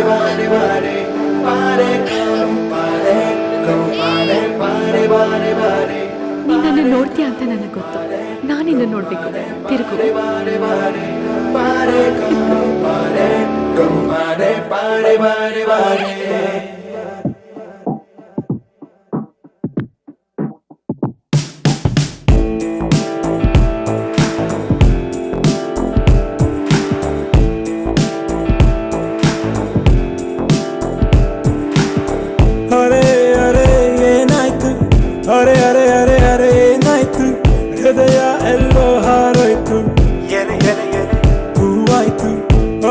pare pare pare compare compare pare pare pare ನಿನ್ನನ್ನು ನೋಡ್ತೀಯ ಅಂತ ನನಗೆ ಗೊತ್ತು. ನಾನಿನ್ನ ನೋಡ್ಬೇಕು. ತಿರುಗು. pare pare pare compare compare pare pare pare ಅರೆ ಅರೆ ಏನಾಯ್ತು, ಅರೆ ಅರೆ ಅರೆ ಅರೆ ಏನಾಯ್ತು, ಹೃದಯ ಎಲ್ಲೋ ಹಾರೋಯ್ತು, ಹೂವಾಯ್ತು,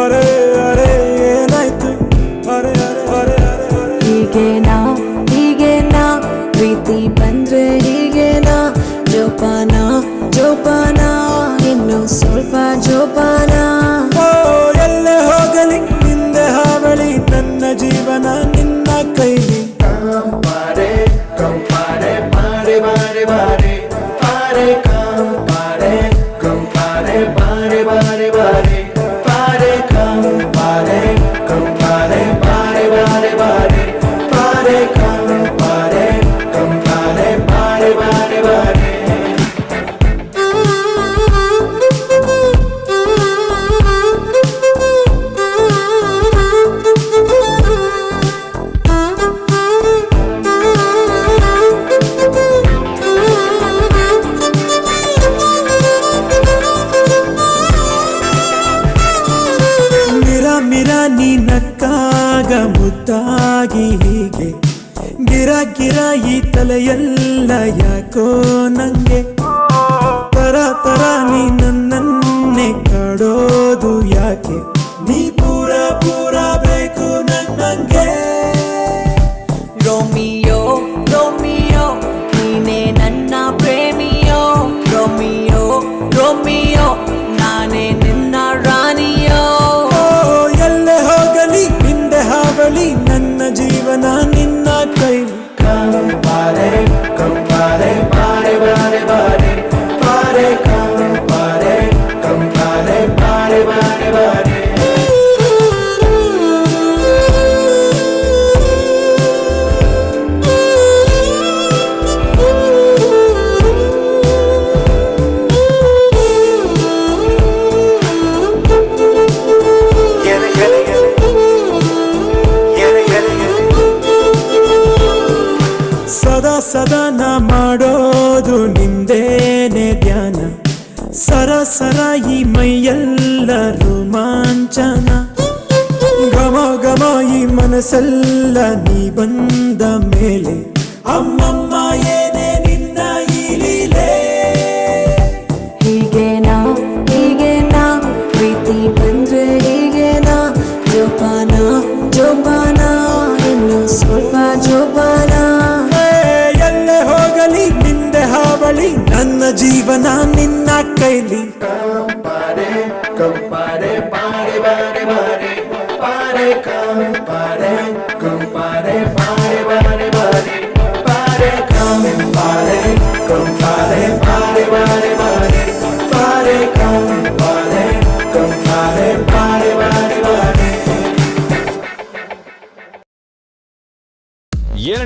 ಅರೆ ಅರೆ ಏನಾಯ್ತು, ಅರೆ ಅರೆ ಅರೆ ಅರೆ ಅರೆ ಹೀಗೇನಾ ಪ್ರೀತಿ ಬಂದ್ರೆ ಹೀಗೇನಾ, ಜೋಪಾನ ಜೋಪಾನ ಇನ್ನು ಸ್ವಲ್ಪ ಜೋಪಾನ. ಓ ಎಲ್ಲೇ ಹೋಗಲಿ ನಿಂದೆ ಹಾವಳಿ, ನನ್ನ ಜೀವನ ನಿನ್ನ ಕೈಲಿ. compare compare pare pare pare pare compare compare pare pare pare pare compare compare pare pare pare pare compare compare pare pare pare ಮಿರ ನೀ ನಕ್ಕಾಗ ಮುದ್ದಾಗಿ ಹೀಗೆ ಗಿರ ಗಿರ ಈ ತಲೆಯೆಲ್ಲ ಯಾಕೋ ನಂಗೆ, ತರ ತರ ನೀ ನನ್ನನ್ನೇ ಕಾಡೋದು ಯಾಕೆ, ನೀ ಪೂರ ಪೂರ ಬೇಕು ನನ್ನಂಗೆ. ರೋಮಿಯೋ ರೋಮಿಯೋ ನೀನೇ ನನ್ನ ಪ್ರೇಮಿಯೋ, ರೋಮಿಯೋ ರೋಮಿಯೋ ನಾನೇ ನಿನ್ನ ರಾಣಿಯೋ. ಎಲ್ಲೇ ಹೋಗಲಿ ಹಿಂದೆ ಹಾವಳಿ, ನನ್ನ ಜೀವನ ನಿನ್ನ ಕೈಲಿ. compare compare pare pare pare pare compare compare pare pare pare ಸದಾ ಸದಾ ನಾ ಮಾಡೋದು ನಿಂದೇನೆ ಧ್ಯಾನ, ಸರ ಸರ ಈ ಮೈಯೆಲ್ಲ ರೋಮಾಂಚನ, ಘಮ ಘಮ ಈ ಮನಸ್ಸೆಲ್ಲ ನೀ ಬಂದ ಮೇಲೆ, ಅಮ್ಮಮ್ಮ ಏನೇ ನಿನ್ನ ಈ ಲೀಲೆ. ಹೀಗೇನಾ ಪ್ರೀತಿ ಬಂದ್ರೆ ಹೀಗೇನಾ, ಜೋಪಾನ ಜೋಪಾನ ಇನ್ನು ಸ್ವಲ್ಪ ಜೋಪಾನ. ಎಲ್ಲೇ ಹೋಗಲಿ ನಿಂದೆ ಹಾವಳಿ, ನನ್ನ ಜೀವನ ನಿನ್ನ ಕೈಲಿ. compare compare pare pare pare pare compare compare pare pare pare pare compare compare pare pare pare pare compare